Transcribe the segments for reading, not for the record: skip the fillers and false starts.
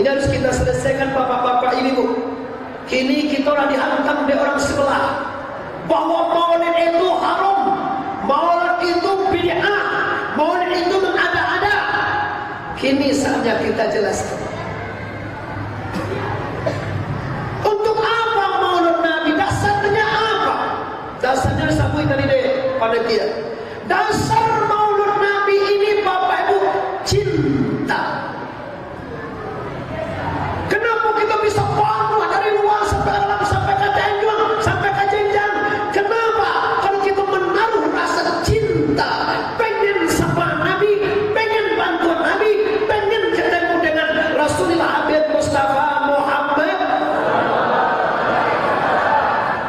Ini harus kita selesaikan bapak-bapak ibu. Kini kita orang dihantam oleh orang sebelah bahwa maulid itu haram, maulid itu bid'ah, maulid itu mengada-ada. Kini saatnya kita jelaskan. Untuk apa maulid Nabi? Dasarnya apa? Dasarnya sabui tadi deh panitia. Dasar maulid Nabi ini Bapak Ibu cinta. Kenapa kita bisa panggil dari luar sampai dalam, sampai ke Tanjung, sampai ke Jenjang? Kenapa? Kalau kita menaruh rasa cinta, pengen sapa Nabi, pengen bantu Nabi, pengen ketemu dengan Rasulullah Habib Mustafa Muhammad.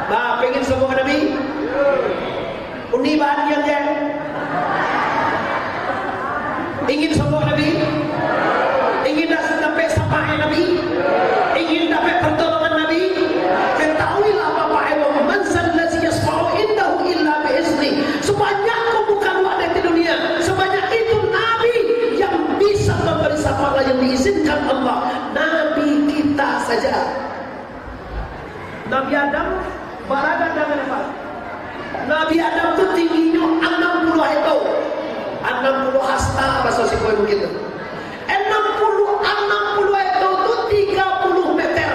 Nah, pengen semua Nabi? Undi bahagian ya? Ingin semua Nabi? Ingin sampai sapa Nabi? Ingin dapat pertolongan Nabi? Ketahuilah Bapak Ibu, man zallazi yasfa'u indahu illa bi'izni. Sebanyak bukan ada di dunia, sebanyak itu Nabi yang bisa memberi syafaat yang diizinkan Allah. Nabi kita saja. Nabi Adam berada dengan apa? Nabi Adam itu tingginya 60 itu 60 hasta bahasa Sikoy begitu. 60 itu 30 meter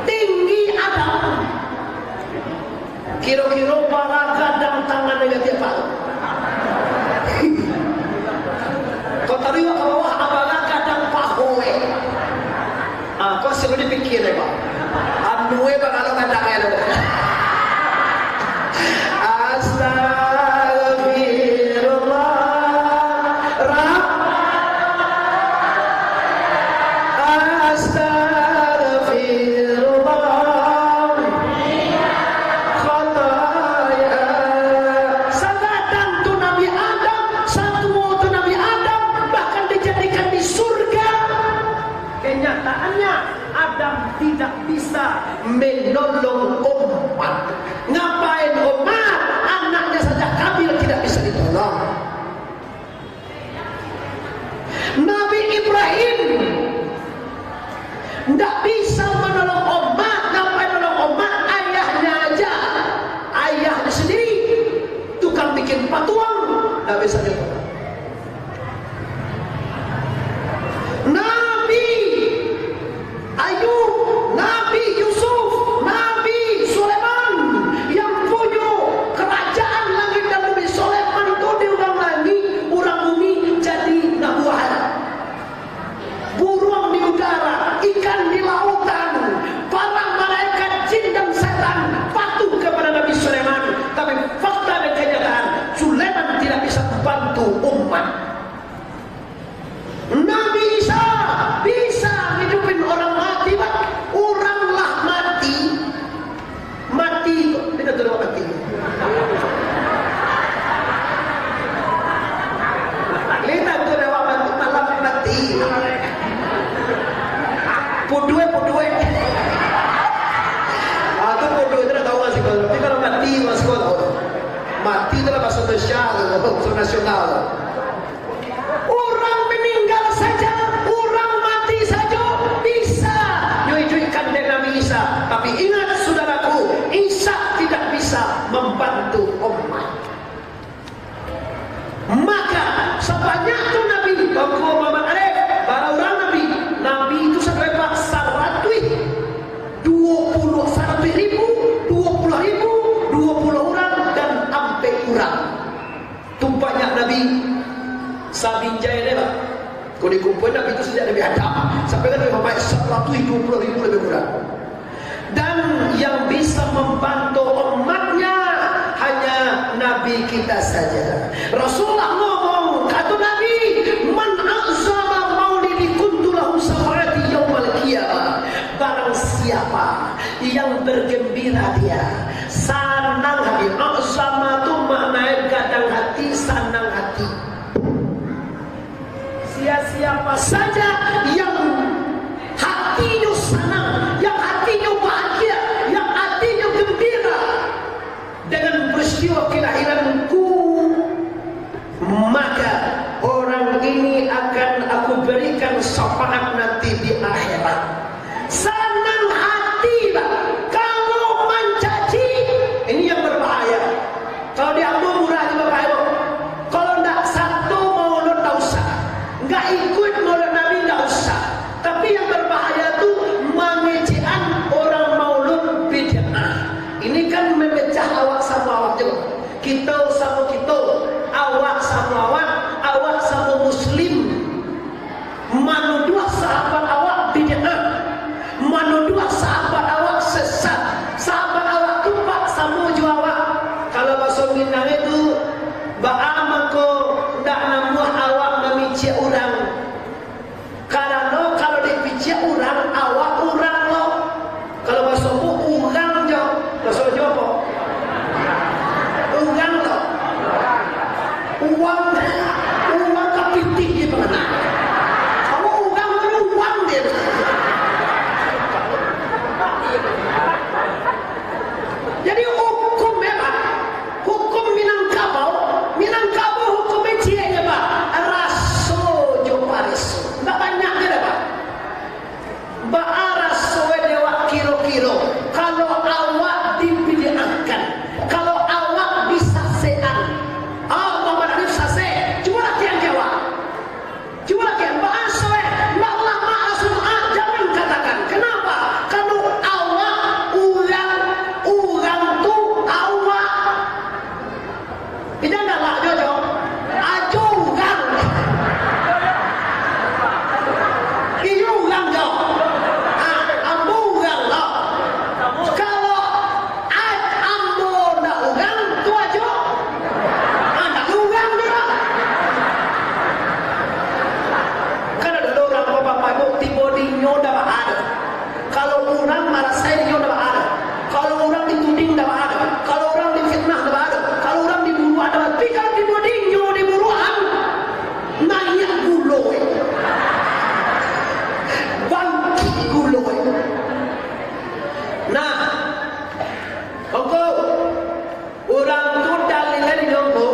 tinggi Adam. Kira-kira para gadang tangan negatif apa? Kau tahu ke bawah apakah gadang pahoe? Kau selalu dipikir ya Pak. Anuwe bakal gadang ya dong. Tidak bisa menolong umat. Ngapain umat? Anaknya saja Kabil tidak bisa ditolong. Nabi Ibrahim tidak bisa menolong umat. Ngapain menolong umat? Ayahnya aja, ayahnya sendiri tukang bikin patung, tidak bisa ditolong. Nabi Ayub, Nabi Yusuf, Nabi Sulaiman yang punya kerajaan langit dan bumi. Sulaiman itu di orang langit, orang bumi jadi nabuhan. Burung di udara, ikan di lautan, para malaikat, jin dan setan patuh kepada Nabi Sulaiman. Tapi fakta dan kenyataan, Sulaiman tidak bisa membantu umat. Nabi Isa bisa hidupin orang mati, Pak. Oranglah mati. Mati itu tidak tahu mati. Lihat tu dewa bantu malam mati. Pudue. Aku pudue tidak tahu masih kalau. Tapi kalau mati masih tahu. Mati itu bahasa Indonesia, bahasa nasional. Orang meninggal saja, orang mati saja bisa nyuikan dengan Nabi Isa. Tapi ingat saudaraku, Isa tidak bisa membantu umat. Maka sebanyak itu Nabi, kalau Muhammad Arif, para orang Nabi itu sampai 20 orang dan sampai kurang. Tumpahnya Nabi Sabinjaya ni lah. Kau dikumpulkan Nabi itu sejak Nabi Adam sampai kan Nabi Muhammad 120,000 lebih kurang. Dan yang bisa membantu umatnya hanya Nabi kita saja. Rasulullah ngomong, kata Nabi, man a'zama maulidi kuntu lahu syafaati yaumal qiyamah. Barang siapa yang bergembira dia, senang hati. A'zama itu maknanya gadang hati, senang hati. Siapa saja yang hatinya senang, yang hatinya bahagia, yang hatinya gembira dengan peristiwa kelahiranku, maka orang ini akan aku berikan syafaat nanti di akhirat. Senang hati Pak kalau mencaci, ini yang berbahaya. Kalau diambil murah juga Bapak Ibu. Kalau tidak satu maulud tak usah, nggak ikut maulud Nabi tak usah. Tapi yang berbahaya itu mengejekkan orang maulud bid'ah. Ini kan memecah awak sama awak juga. Kita sama kita, awak sama awak sama muslim. Menuduh sahabat awak bid'ah, menuduh sahabat awak sesat, sahabat awak tupak sama ju awak. Kalau bahasa Minang itu ba'a mangko ndak namuh awak memicik orang. Karena kalau dipicik orang, awak orang lo. Kalau bahasa orang jo, bahasa Jawa orang lo. Uang kepiting di mana? Kamu orang itu uang dia. Jadi hukum memang hukum Minangkabau hukum cianya Pak. Raso jo pariso. Enggak banyak dia Pak. Ba raso dewa kilo-kilo. Kalau awak dibid'ahkan, kalau awak disasean. Muhammad Arif sase. Cuma lagi yang jawab. Cuma lagi yang bahasa Mbak lama asumah jangan katakan. Kenapa? Kalau awak orang tu awak. Kita enggak Jojo. Ajo orang. Iyo orang jo. Ambo orang lah. Kalau ambo ndak orang tu ajo. Ndak orang dia. Kan ada orang bapak ibu tiba di nyoda ada. Kalau orang marah saya di nyoda ada. Kalau orang dituding dah ada. Kalau orang difitnah dah ada. Kalau orang dibunuh ada. Tapi kalau dituding nyoda dibunuhan, naik guloi. Bangkit guloi. Nah, orang tu dalilnya di dongko,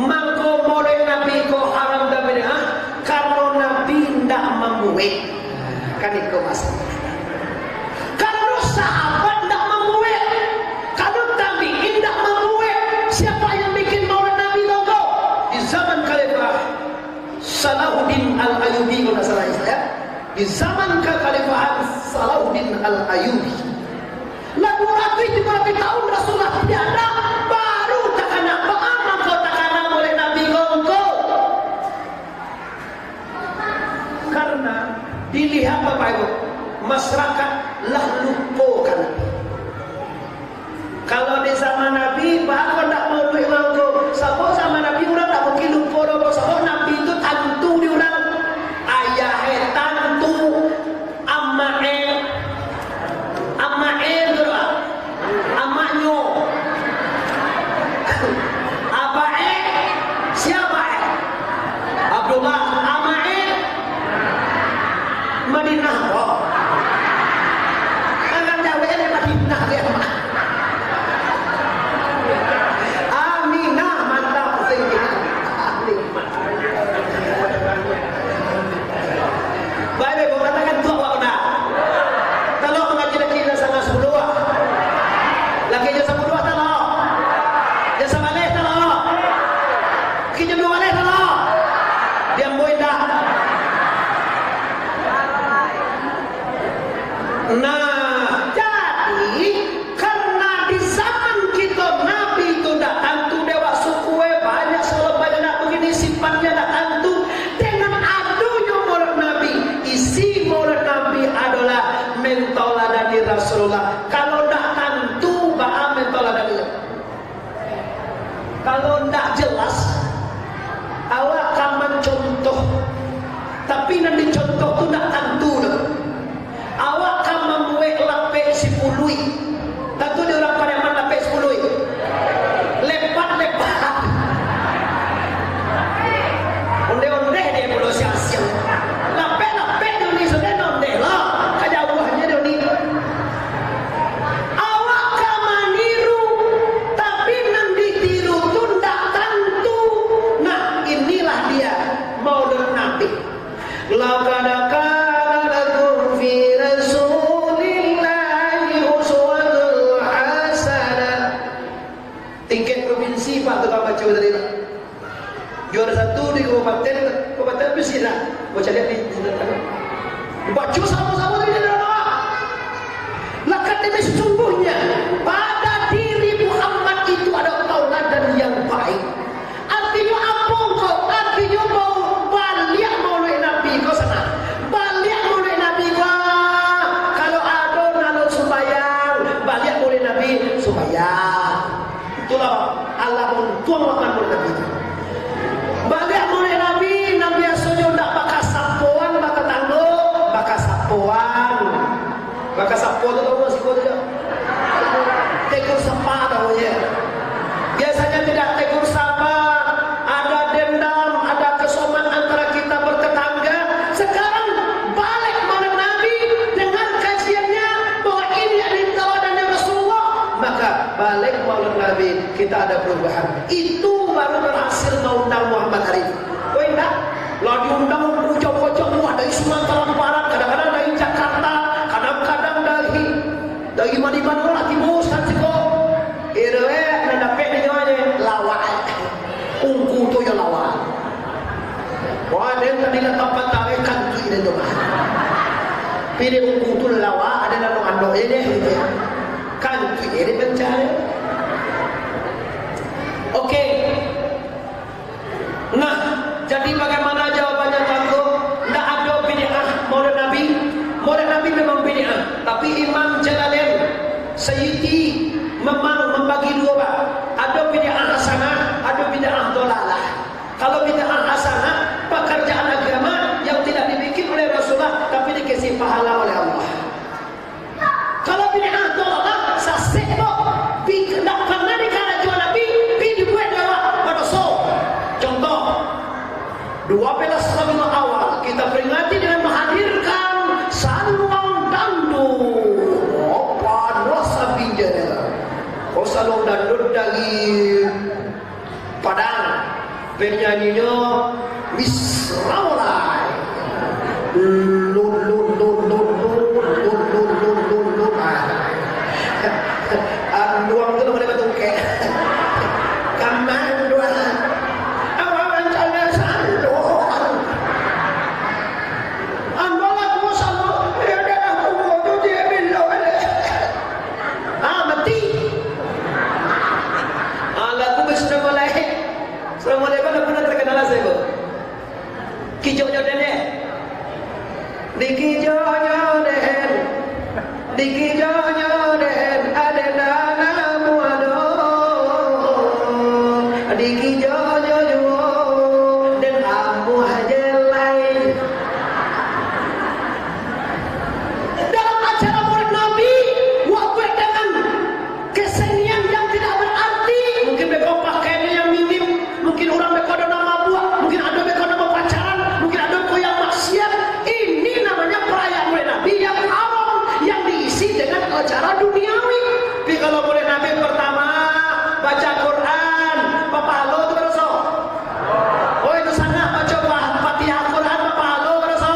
mangko molek Nabi ko haram dah bid'ah, karena Nabi tidak memuik. Kan itu masalah. Kalau sahabat tidak memuik, kalau tabi'in tidak memuik, siapa yang bikin maulid Nabi dongko? Di zaman Khalifah Salahuddin Al-Ayyubi kalau salah saya. Di zaman kekhalifahan Salahuddin Al-Ayyubi. Lalu rapi tahun Rasulullah tidak ada, baru takana apa kau takana oleh Nabi Gongko. Karena dilihat Bapak Ibu, masyarakat lah lupakan. Kalau di zaman Nabi, bahkan tak mau duit Gongko. Sebab zaman Nabi orang tak mungkin lupa dong. Sebab Nabi itu tantu di orang. Ayah tantu, Amae doa, amaknyo, abae, siapa? Abdullah, Amae, Madinah. Oh, anak jawabnya di Madinah dia. Aminah mantap sih. Baik, baik, katakan tua wakna. Kalau mengaji lagi sama 10 lagi je sama 2 talo. Dia sama leh talo. Kita 2 leh talo. Dia boy dah. Nah, jadi karena di zaman kita Nabi itu dah tentu dewa suku banyak soal banyak nak begini sifatnya dah tentu dengan adunya maulid Nabi. Isi maulid Nabi adalah mentoladan Rasulullah. Kalau tidak tentu ba'a mentoladan. Kalau tidak jelas awak akan mencontoh, tapi nanti contoh itu tidak tentu. Awak akan membuat lapik si pului. Tentu dia orang Pariaman lapik si pului. Lepat-lepat. Onde-onde dia puluh siang-siang. Lapik-lapik dia ni sudah onde lah. Kejauhannya dia ni. Awak akan meniru, tapi nanti tiru tu tak tentu. Nah inilah dia maulid Nabi. Lau kadang tingkat provinsi Pak tukang baca dari Pak. Juara 1 di kabupaten Pesira. Baca lihat di baca sama-sama di dalam. Lakat demi sesungguhnya pada diri Muhammad itu ada tauladan yang baik. Artinya apa kau? Artinya mau balik maulid Nabi kau sana. Balik maulid Nabi kau. Kalau ada nalo sembahyang, balik maulid Nabi sembahyang. Itulah Allah tuang makan maulid Nabi. Balik maulid Nabi, Nabi asalnya tak bakal sapuan, bakal tanggo, bakal sapuan. Bakal sapuan tu tahu masih kau tu. Tegur sapa tahu ya. Biasanya tidak tegur sapa, ada dendam, ada kesoman antara kita bertetangga. Sekarang balik maulid Nabi dengan kajiannya bahwa ini adalah tauladan Rasulullah, maka balik maulid Nabi kita ada perubahan. Itu baru berhasil mengundang Muhammad Arif. Oh enggak? Lah diundang pojok-pojok dari Sumatera Barat, kadang-kadang dari Jakarta, kadang-kadang dari mana-mana timur Sanjiko. Irwe nanda pek ni aja lawan. Ungku tu yang lawan. Wah dia tadi nak tempat tarik kanki dia tu mah. Pilih ungku tu lawan ada dalam andok ini gitu ya. Kanki ini mencari. Oke. Nah, jadi bagaimana jawabannya Tangguh? Tidak ada bid'ah maulid Nabi. Maulid Nabi memang bid'ah, tapi Imam Jalalain Sayyidi memang membagi dua Pak. Ada bid'ah hasanah, ada bid'ah dolalah. Kalau bid'ah hasanah, pekerjaan agama yang tidak dibikin oleh Rasulullah tapi dikasih pahala oleh Allah. Kalau bid'ah dolalah, sasih kok. Tidak pernah dikarajuan Nabi, dibuat dalam Rasul. Contoh, 12 Rabiul Awal kita peringati dengan menghadirkan salong dandut. Apa rasa binjara? Kau salong dandut dari Padang. Penyanyinya Miss Raulai. Duang tu boleh betul ke? Kaman duang. Awan cana sandok. Ambalah ku sandok. Ya dah aku tu dia bilau ada. Mati. Lagu bismillah. Assalamualaikum pernah terkenal saya bu. Kijaunya dene. Dikijaunya dene. Dikijaunya dene. Ada namamu ado. Dikijaunya dan amu aja lain. Dalam acara maulid Nabi, wabek dengan kesenian yang tidak berarti. Mungkin mereka pakaiannya yang minim, mungkin orang mereka ada nama buah, mungkin ada mereka nama pacaran, mungkin ada mereka yang maksiat. Ini namanya perayaan maulid Nabi yang haram, yang diisi dengan acara duniawi. Tapi kalau maulid Nabi pertama baca Quran, Bapak halo tu berasa. Oh itu sangat baca Fatihah Quran, Bapak halo berasa.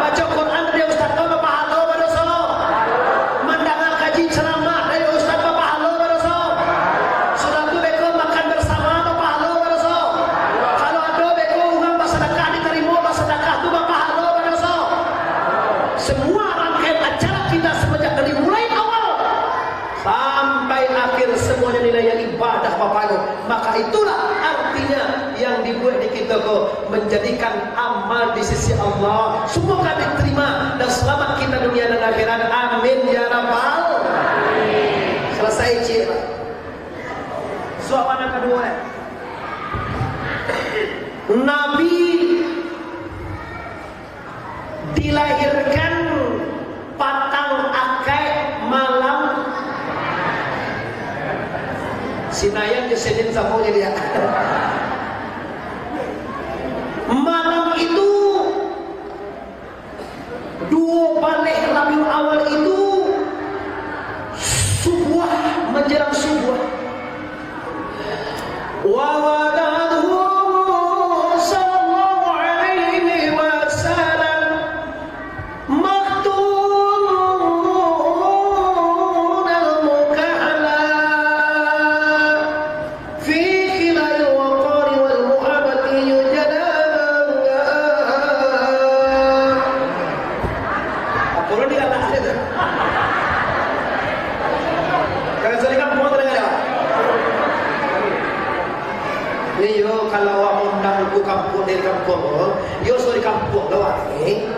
Baca Quran dari Ustaz Bapak halo berasa. Mendengar kaji ceramah dari Ustaz Bapak halo berasa. Sudah tu beko makan bersama Bapak halo berasa. Kalau ada beko uang bersedekah diterima bersedekah tu Bapak halo berasa. Semua rangkaian acara kita semenjak dari mulai awal sampai akhir semuanya nilai ibadah Bapak Ibu. Maka itulah artinya yang dibuat di kita menjadikan amal di sisi Allah. Semoga diterima dan selamat kita dunia dan akhirat. Amin ya rabbal alamin. Selesai cik. Soalan yang kedua. Nabi dilahirkan patang akai malam Sinayan ke Senin Samonya dia. Malam itu 2 balik Rabiul Awal itu subuh menjelang subuh. Wa wada'ahu sallallahu alaihi wasallam maktun al-mukahla kampung dari kampung, yo sorry kampung lawat ni.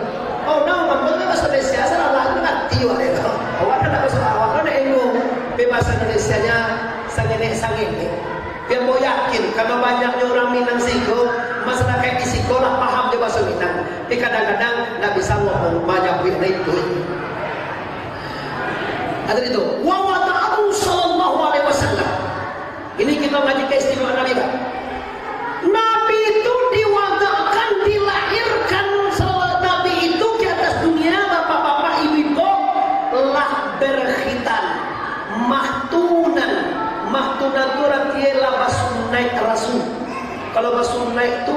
Oh, no, kampung ni bahasa Indonesia salah lah tu kan tiwa dia. Awak nak bahasa awak kan engo, bahasa Indonesia-nya sangat. Biar mau yakin, karena banyaknya orang Minang Siko, masyarakat di sekolah paham dia bahasa Minang. Tapi kadang-kadang tak bisa ngomong banyak benda itu. Ada itu. Wa wada'ahu sallallahu alaihi wasallam. Ini kita ngaji keistimewaan Nabi. Nabi itu diwadakan, dilahirkan Nabi itu ke atas dunia, bapak-bapak, ibu-ibu, lah berkhitan, mahtunan itu artinya lah basunnai rasul. Kalau basunnai itu